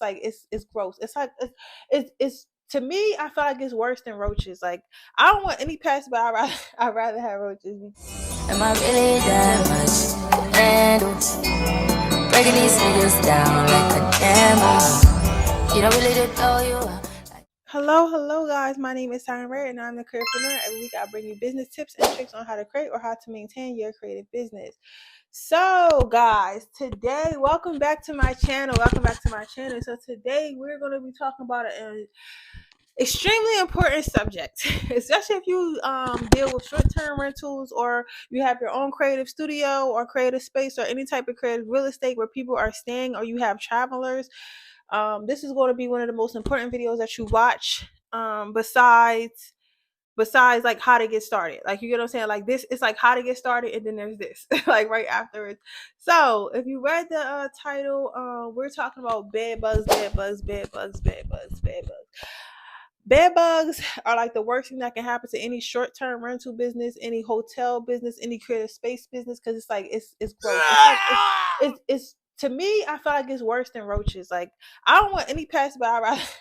like it's gross. It's like it's to me, I feel like it's worse than roaches. Like I don't want any pests, but I'd rather have roaches. Am I really that much to handle? Breaking these niggas down like a camera. You don't really did know you are. Hello, guys. My name is Tyron Ray, and I'm the careerpreneur. Every week, I bring you business tips and tricks on how to create or how to maintain your creative business. So, guys, today, welcome back to my channel. So, today we're going to be talking about an extremely important subject, especially if you deal with short-term rentals or you have your own creative studio or creative space or any type of creative real estate where people are staying, or you have travelers. This is going to be one of the most important videos that you watch. Besides like how to get started, like, you get what I'm saying? Like, this it's like how to get started, and then there's this like right afterwards. So if you read the title, we're talking about bed bugs. Bed bugs are like the worst thing that can happen to any short-term rental business, any hotel business, any creative space business, because it's like it's gross. It's like it's to me, I feel like it's worse than roaches. Like I don't want any pests, but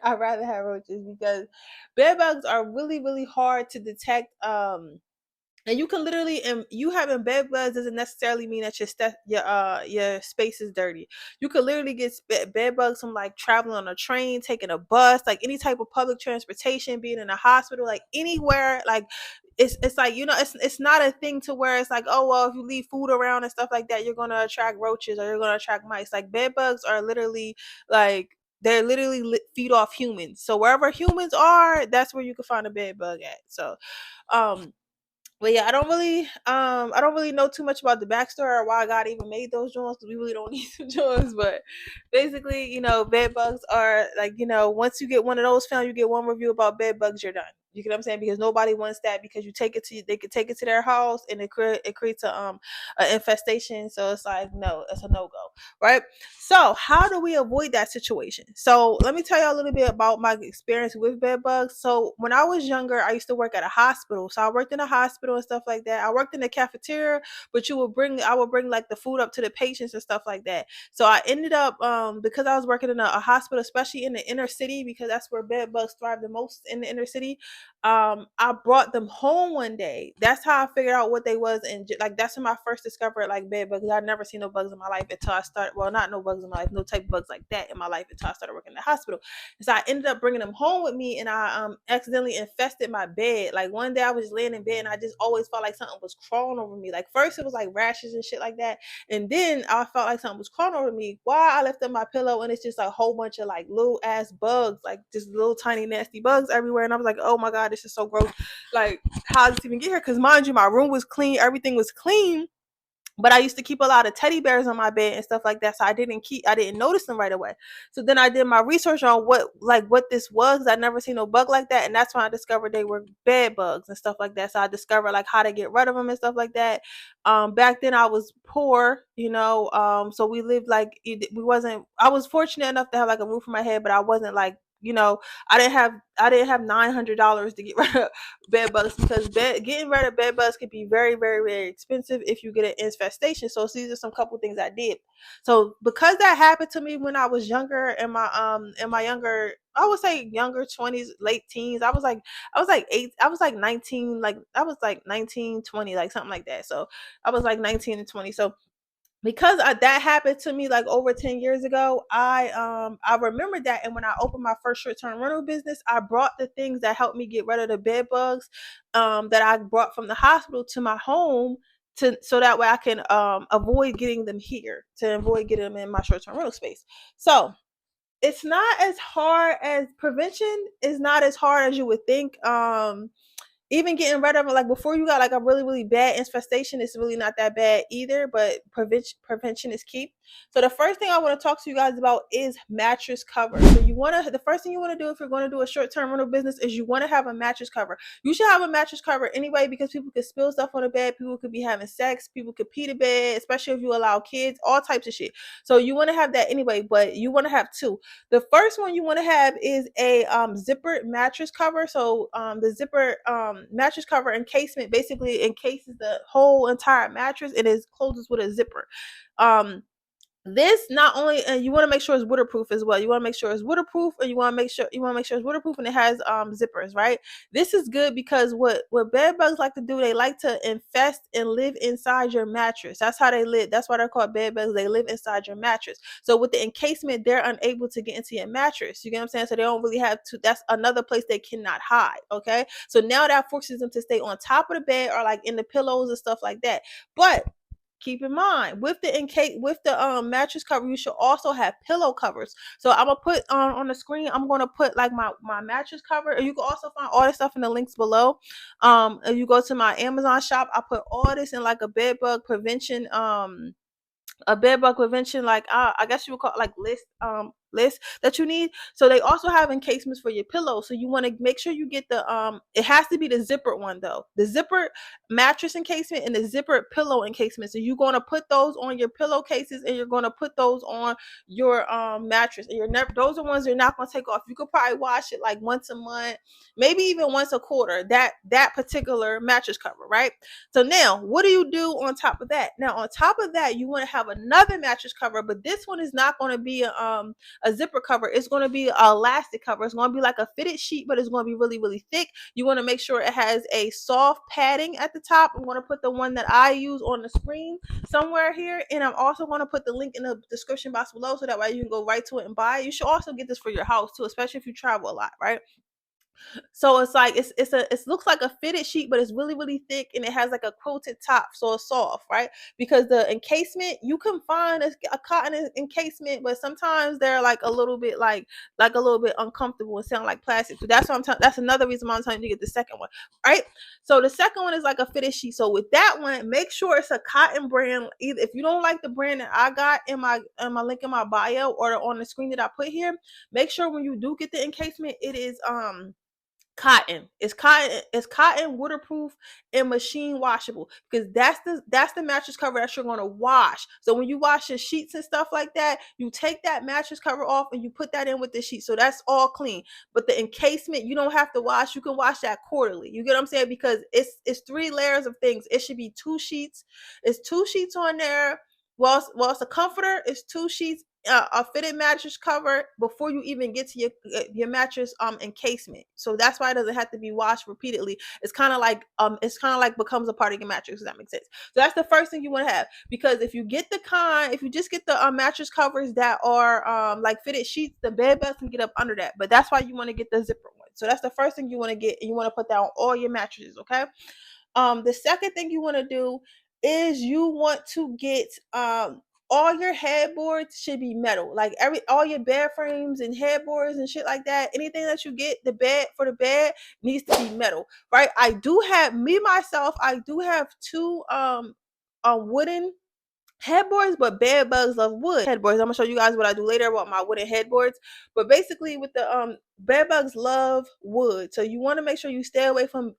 I'd rather have roaches, because bed bugs are really, really hard to detect. And you can literally, and you having bed bugs doesn't necessarily mean that your space is dirty. You could literally get bed bugs from like traveling on a train, taking a bus, like any type of public transportation, being in a hospital, like anywhere. Like it's like, it's not a thing to where it's like, oh well, if you leave food around and stuff like that, you're gonna attract roaches or you're gonna attract mice. Like bed bugs are literally like, they're literally feed off humans. So wherever humans are, that's where you can find a bed bug at. So um but yeah, I don't really know too much about the backstory or why God even made those joints. We really don't need some joints, but basically, bed bugs are like, once you get one of those found, you get one review about bed bugs, you're done. You get what I'm saying? Because nobody wants that, because they could take it to their house, and it creates a infestation. So it's like, no, it's a no go, right? So how do we avoid that situation? So let me tell you a little bit about my experience with bed bugs. So when I was younger, I used to work at a hospital. So I worked in a hospital and stuff like that. I worked in the cafeteria, but I would bring like the food up to the patients and stuff like that. So I ended up, because I was working in a hospital, especially in the inner city, because that's where bed bugs thrive the most, in the inner city. I brought them home one day. That's how I figured out what they was, and like that's when I first discovered like bed bugs. I'd never seen no bugs in my life until I started. Well, not no bugs in my life, no type of bugs like that in my life until I started working in the hospital. And so I ended up bringing them home with me, and I accidentally infested my bed. Like one day I was laying in bed, and I just always felt like something was crawling over me. Like first it was like rashes and shit like that, and then I felt like something was crawling over me while I lifted my pillow, and it's just like a whole bunch of like little ass bugs, like just little tiny nasty bugs everywhere. And I was like, oh my god, this is so gross. Like, how did this even get here? Because mind you, my room was clean, everything was clean, but I used to keep a lot of teddy bears on my bed and stuff like that. So I didn't notice them right away. So then I did my research on what this was, because I'd never seen no bug like that. And that's when I discovered they were bed bugs and stuff like that. So I discovered like how to get rid of them and stuff like that. Back then I was poor, so we lived like, I was fortunate enough to have like a roof on my head, but I wasn't like, I didn't have $900 to get rid of bed bugs, because getting rid of bed bugs can be very, very, very expensive if you get an infestation. So these are some couple things I did. So because that happened to me when I was younger, in my younger, I would say younger 20s, late teens. I was like 19, like I was like 19, 20, like something like that. So I was like 19 and 20. So because that happened to me like over 10 years ago, I remember that. And when I opened my first short-term rental business, I brought the things that helped me get rid of the bed bugs, that I brought from the hospital to my home, so that way I can avoid getting them here, to avoid getting them in my short-term rental space. So it's not as hard as prevention is not as hard as you would think. Even getting rid of it, like before you got like a really, really bad infestation, it's really not that bad either, but prevention is key. So the first thing I want to talk to you guys about is mattress cover. So the first thing you want to do if you're going to do a short-term rental business is you want to have a mattress cover. You should have a mattress cover anyway, because people could spill stuff on the bed, people could be having sex, people could pee the bed, especially if you allow kids, all types of shit. So you want to have that anyway, but you want to have two. The first one you want to have is a zippered mattress cover. So the zipper mattress cover encasement basically encases the whole entire mattress, and it closes with a zipper. Um, this not only, and you want to make sure it's waterproof as well. You want to make sure it's waterproof, and you want to make sure it's waterproof, and it has zippers, right? This is good because what bed bugs like to do, they like to infest and live inside your mattress. That's how they live. That's why they're called bed bugs. They live inside your mattress. So with the encasement, they're unable to get into your mattress. You get what I'm saying? So they don't really have to. That's another place they cannot hide. Okay, so now that forces them to stay on top of the bed or like in the pillows and stuff like that. But keep in mind with the mattress cover, you should also have pillow covers. So I'm gonna put on the screen, I'm gonna put like my mattress cover, and you can also find all this stuff in the links below. If you go to my Amazon shop, I put all this in like a bed bug prevention, like I guess you would call it like list that you need. So they also have encasements for your pillow. So you want to make sure you get it has to be the zippered one though. The zippered mattress encasement and the zippered pillow encasement. So you're going to put those on your pillowcases, and you're going to put those on your mattress. And you're never those are ones you're not going to take off. You could probably wash it like once a month, maybe even once a quarter. That particular mattress cover, right? So now, what do you do on top of that? Now, on top of that, you want to have another mattress cover, but this one is not going to be a zipper cover. It's going to be an elastic cover. It's going to be like a fitted sheet, but it's going to be really, really thick. You want to make sure it has a soft padding at the top. I'm going to put the one that I use on the screen somewhere here, and I'm also going to put the link in the description box below, so that way you can go right to it and buy it. You should also get this for your house too, especially if you travel a lot, right? So it's like it looks like a fitted sheet, but it's really, really thick, and it has like a quilted top, so it's soft, right? Because the encasement, you can find a cotton encasement, but sometimes they're like a little bit like a little bit uncomfortable and sound like plastic. So that's what I'm telling. That's another reason why I'm telling you to get the second one, right? So the second one is like a fitted sheet. So with that one, make sure it's a cotton brand. Either if you don't like the brand that I got in my link in my bio or on the screen that I put here, make sure when you do get the encasement, it is cotton. It's cotton, waterproof, and machine washable, because that's the mattress cover that you're going to wash. So when you wash your sheets and stuff like that, you take that mattress cover off and you put that in with the sheet, so that's all clean. But the encasement, you don't have to wash. You can wash that quarterly. You get what I'm saying? Because it's 3 layers of things. It should be 2 sheets. It's 2 sheets on there. Well, it's a comforter. It's 2 sheets, a fitted mattress cover before you even get to your mattress encasement. So that's why it doesn't have to be washed repeatedly. It's kind of like becomes a part of your mattress. Does that make sense? So that's the first thing you want to have, because if you just get the mattress covers that are like fitted sheets, the bed bugs can get up under that. But that's why you want to get the zipper one. So that's the first thing you want to get, and you want to put that on all your mattresses. Okay. The second thing you want to do is you want to get all your headboards should be metal. Like all your bed frames and headboards and shit like that. Anything that you get the bed needs to be metal, right? I do have two wooden headboards, but bed bugs love wood headboards. I'm gonna show you guys what I do later about my wooden headboards. But basically, with the bed bugs love wood, so you want to make sure you stay away from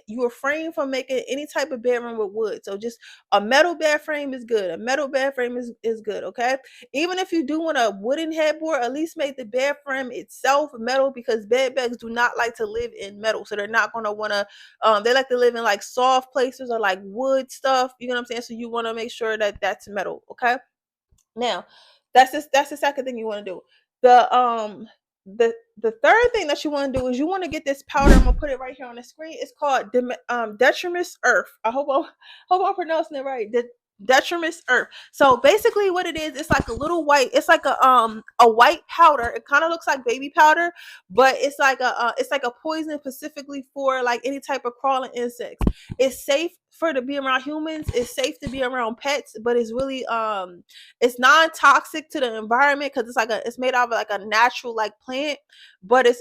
you refrain from making any type of bedroom with wood. So just a metal bed frame is good. A metal bed frame is good. Okay, even if you do want a wooden headboard, at least make the bed frame itself metal, because bed bugs do not like to live in metal, so they're not gonna want to they like to live in like soft places or like wood stuff. You know what I'm saying? So you want to make sure that that's metal. Okay. Now, that's the second thing you want to do. The third thing that you want to do is you want to get this powder. I'm gonna put it right here on the screen. It's called Detrimus Earth. I hope I'm pronouncing it right. Detrimus Earth. So basically, what it is, it's like a little white. It's like a white powder. It kind of looks like baby powder, but it's like a poison specifically for like any type of crawling insects. It's safe to be around humans. It's safe to be around pets, but it's really it's non-toxic to the environment, because it's made out of like a natural like plant, but it's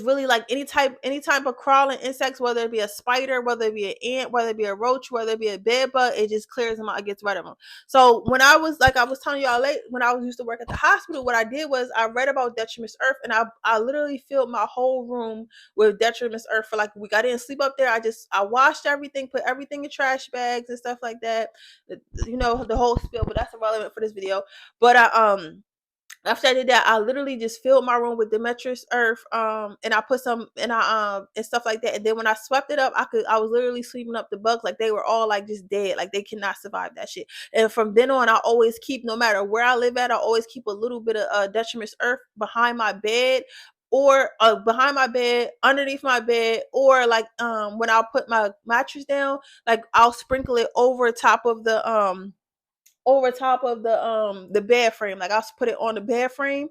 really like any type of crawling insects, whether it be a spider, whether it be an ant, whether it be a roach, whether it be a bed bug, it just clears them out. It gets rid of them. So when I was telling y'all when I was used to work at the hospital, what I did was I read about Detrimus Earth, and I literally filled my whole room with Detrimus Earth for like a week. I didn't sleep up there. I washed everything, put everything in trash bags and stuff like that. The whole spiel, but that's irrelevant for this video. But After I did that, I literally just filled my room with Demetrius earth, and I put some and I and stuff like that. And then when I swept it up, I was literally sweeping up the bugs like they were all like just dead, like they cannot survive that shit. And from then on, I always keep, no matter where I live at, I always keep a little bit of detritus earth behind my bed, or behind my bed, underneath my bed, or like when I'll put my mattress down, like I'll sprinkle it over top of the bed frame. Like I'll put it on the bed frame,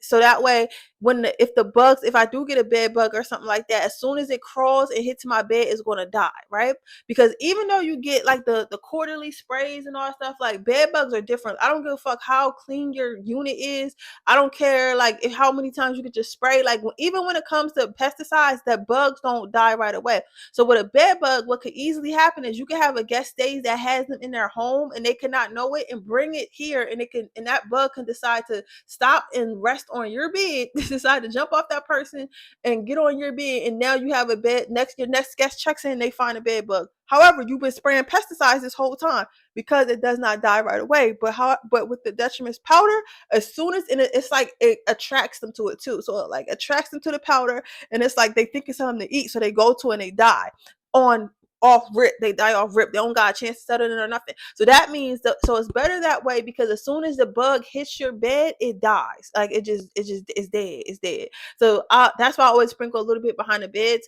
so that way when if I do get a bed bug or something like that, as soon as it crawls and hits my bed, it's going to die, right? Because even though you get like the quarterly sprays and all that stuff, like bed bugs are different. I don't give a fuck how clean your unit is. I don't care like how many times you could just spray. Like even when it comes to pesticides, that bugs don't die right away. So with a bed bug, what could easily happen is you can have a guest stays that has them in their home and they cannot know it and bring it here, and that bug can decide to stop and rest on your bed, decide to jump off that person and get on your bed, and now you have a bed. Your next guest checks in, they find a bed bug. However, you've been spraying pesticides this whole time because it does not die right away. But with the detritus powder, as soon as it's like it attracts them to it too. So it like attracts them to the powder, and it's like they think it's something to eat, so they go to it and they die on off rip. They die off rip. They don't got a chance to settle in or nothing. So that means so it's better that way, because as soon as the bug hits your bed, it dies. Like it's dead. It's dead. So that's why I always sprinkle a little bit behind the beds.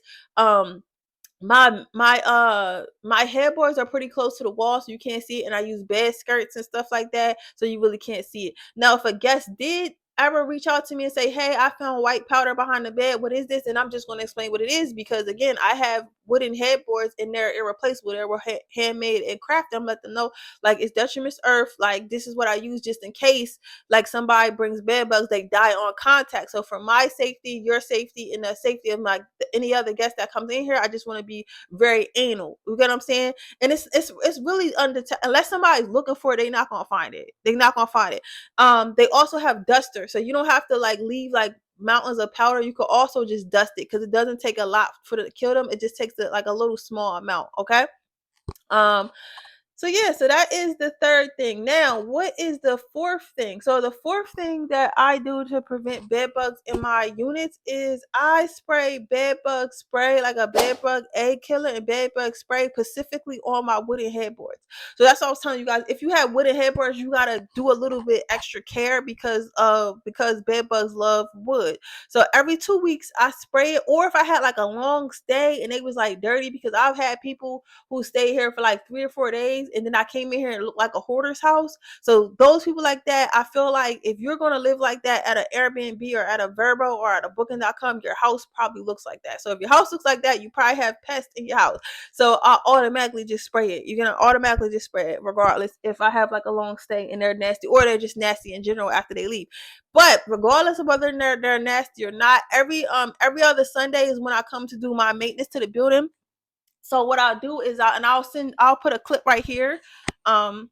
My headboards are pretty close to the wall, so you can't see it, and I use bed skirts and stuff like that, so you really can't see it. Now if a guest did ever reach out to me and say, hey, I found white powder behind the bed, what is this? And I'm just going to explain what it is, because again, I have wooden headboards and they're irreplaceable. They were handmade and crafted. I'm let them know, like, it's detritus earth, like this is what I use just in case like somebody brings bed bugs, they die on contact. So for my safety, your safety, and the safety of my any other guest that comes in here, I just want to be very anal. You get what I'm saying? And it's really unless somebody's looking for it, they're not gonna find it. They're not gonna find it. They also have dusters, so you don't have to like leave like mountains of powder. You could also just dust it, because it doesn't take a lot for it to kill them. It just takes like a little small amount. Okay. um so yeah, so that is the third thing. Now, what is the fourth thing? So the fourth thing that I do to prevent bed bugs in my units is I spray bed bug spray, like a bed bug egg killer and bed bug spray, specifically on my wooden headboards. So that's what I was telling you guys. If you have wooden headboards, you gotta do a little bit extra care, because bed bugs love wood. So every 2 weeks I spray it. Or if I had like a long stay and it was like dirty, because I've had people who stayed here for like 3 or 4 days, and then I came in here and looked like a hoarder's house. So those people like that, I feel like if you're going to live like that at an Airbnb or at a Verbo or at a booking.com, your house probably looks like that. So if your house looks like that, you probably have pests in your house. So I automatically just spray it. You're going to automatically just spray it, regardless if I have like a long stay and they're nasty, or they're just nasty in general after they leave. But regardless of whether they're nasty or not, every other Sunday is when I come to do my maintenance to the building. So what I'll do is I'll put a clip right here. Um,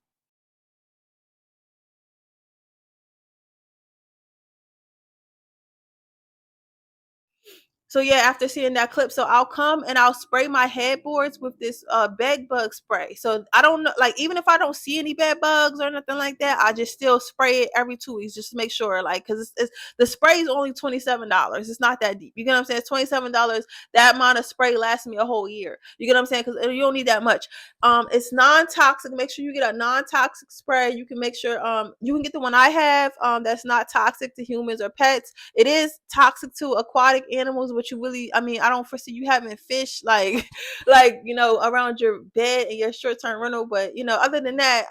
So yeah, after seeing that clip, so I'll come and I'll spray my headboards with this bed bug spray. So I don't know, like even if I don't see any bed bugs or nothing like that, I just still spray it every 2 weeks just to make sure, like, because it's the spray is only $27. It's not that deep. You get what I'm saying? It's $27. That amount of spray lasts me a whole year. You get what I'm saying? Because you don't need that much. It's non-toxic. Make sure you get a non-toxic spray. You can make sure you can get the one I have that's not toxic to humans or pets. It is toxic to aquatic animals, which you really, I mean, I don't foresee you having fish like like around your bed and your short-term rental. But other than that,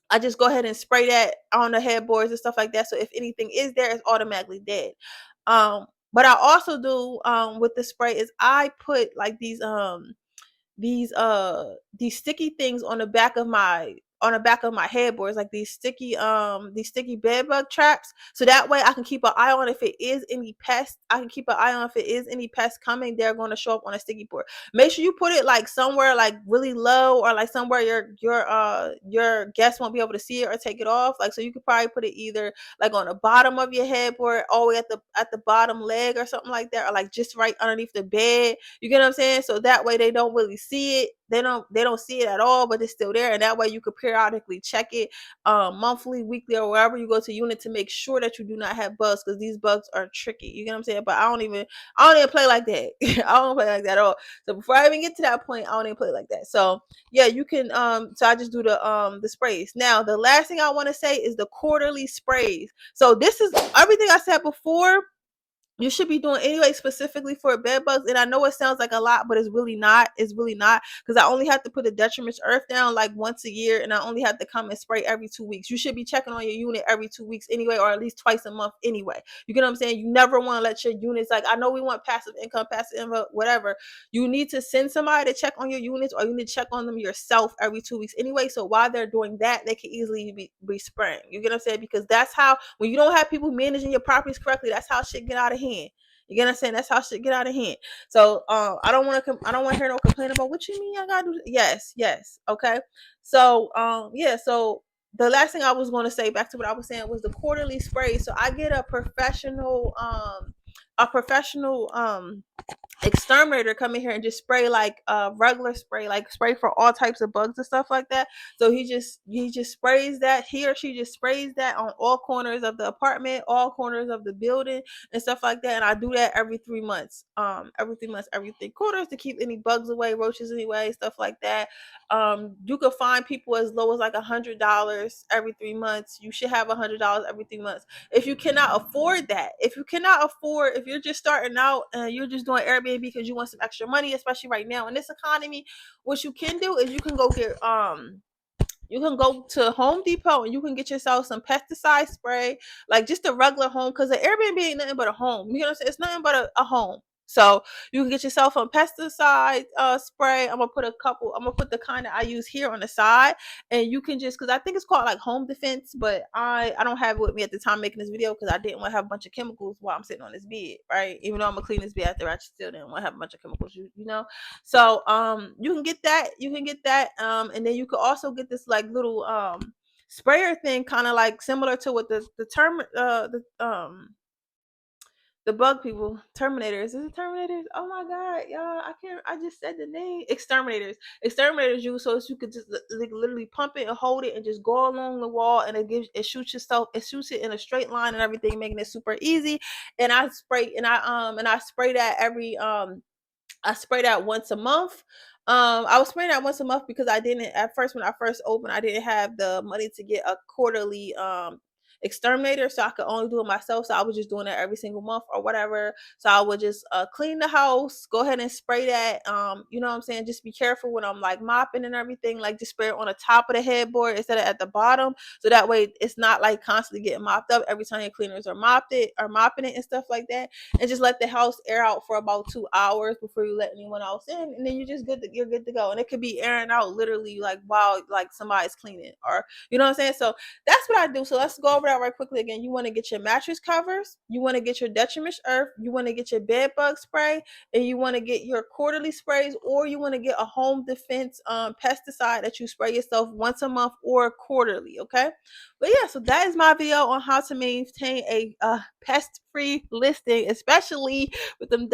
I just go ahead and spray that on the headboards and stuff like that, so if anything is there, it's automatically dead. But I also do with the spray is I put like these sticky things on the back of my headboards, like these sticky bed bug traps, so that way I can keep an eye on if it is any pests. I can keep an eye on if it is any pests coming, they're going to show up on a sticky board. Make sure you put it like somewhere like really low, or like somewhere your guests won't be able to see it or take it off. Like, so you could probably put it either like on the bottom of your headboard, all the way at the bottom leg or something like that, or like just right underneath the bed. You get what I'm saying? So that way they don't really see it, they don't see it at all, but it's still there. And that way you could periodically check it monthly, weekly, or wherever you go to unit to make sure that you do not have bugs, because these bugs are tricky. You get what I'm saying? But I don't even play like that. I don't play like that at all. So before I even get to that point, I don't even play like that. So yeah, you can so I just do the sprays. Now the last thing I want to say is the quarterly sprays. So this is everything I said before you should be doing anyway, specifically for bed bugs. And I know it sounds like a lot, but it's really not. It's really not, because I only have to put the detrimenous earth down like once a year, and I only have to come and spray every 2 weeks. You should be checking on your unit every 2 weeks anyway, or at least twice a month anyway. You get what I'm saying? You never want to let your units, like, I know we want passive income, whatever. You need to send somebody to check on your units, or you need to check on them yourself every 2 weeks anyway. So while they're doing that, they can easily be spraying. You get what I'm saying? Because that's how, when you don't have people managing your properties correctly, that's how shit get out of hand. You get what I'm saying? That's how shit get out of hand. So I don't want to hear no complaint about what you mean I gotta do. Yes. Okay. So yeah, so the last thing I was going to say, back to what I was saying, was the quarterly spray. So I get a professional exterminator come in here and just spray like regular spray, like spray for all types of bugs and stuff like that. So he just sprays that, he or she just sprays that on all corners of the apartment, all corners of the building and stuff like that. And I do that every 3 months, every 3 months, every 3 quarters, to keep any bugs away, roaches anyway, stuff like that. You could find people as low as like $100 every 3 months. You should have $100 every 3 months. If you cannot afford that, if you're just starting out and you're just doing Airbnb because you want some extra money, especially right now in this economy, what you can do is you can go to Home Depot and you can get yourself some pesticide spray, like just a regular home, because the Airbnb ain't nothing but a home. You know what I'm saying? It's nothing but a home. So you can get yourself a pesticide spray. I'm gonna put the kind that I use here on the side, and you can just, because I think it's called like Home Defense, but I don't have it with me at the time making this video, because I didn't want to have a bunch of chemicals while I'm sitting on this bed, right? Even though I'm gonna clean this bed after, I still didn't want to have a bunch of chemicals, you know. So you can get that, and then you could also get this like little sprayer thing, kind of like similar to what the bug people, terminators, is it terminators? Oh my god, y'all, I just said the name, exterminators use, so you could just literally pump it and hold it and just go along the wall, and it shoots it in a straight line and everything, making it super easy. And I spray that I spray that once a month. I was spraying that once a month because I didn't, at first, when I first opened, I didn't have the money to get a quarterly exterminator, so I could only do it myself. So I was just doing it every single month or whatever. So I would just clean the house, go ahead and spray that. You know what I'm saying? Just be careful when I'm like mopping and everything. Like, just spray it on the top of the headboard instead of at the bottom, so that way it's not like constantly getting mopped up every time your cleaners are mopping it and stuff like that. And just let the house air out for about 2 hours before you let anyone else in, and then you're good to go. And it could be airing out literally like while like somebody's cleaning, or you know what I'm saying. So that's what I do. So let's go over that right quickly again. You want to get your mattress covers, you want to get your detrimenous earth, you want to get your bed bug spray, and you want to get your quarterly sprays, or you want to get a home defense pesticide that you spray yourself once a month or quarterly. Okay. But yeah, so that is my video on how to maintain a pest-free listing, especially with them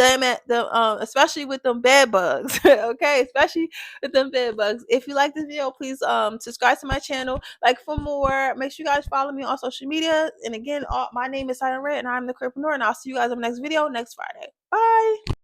especially with them bed bugs. Okay, especially with them bed bugs. If you like this video, please subscribe to my channel, like for more. Make sure you guys follow me on social media. And again, my name is Siren Red, and I'm the Cripreneur, and I'll see you guys on the next video next Friday. Bye.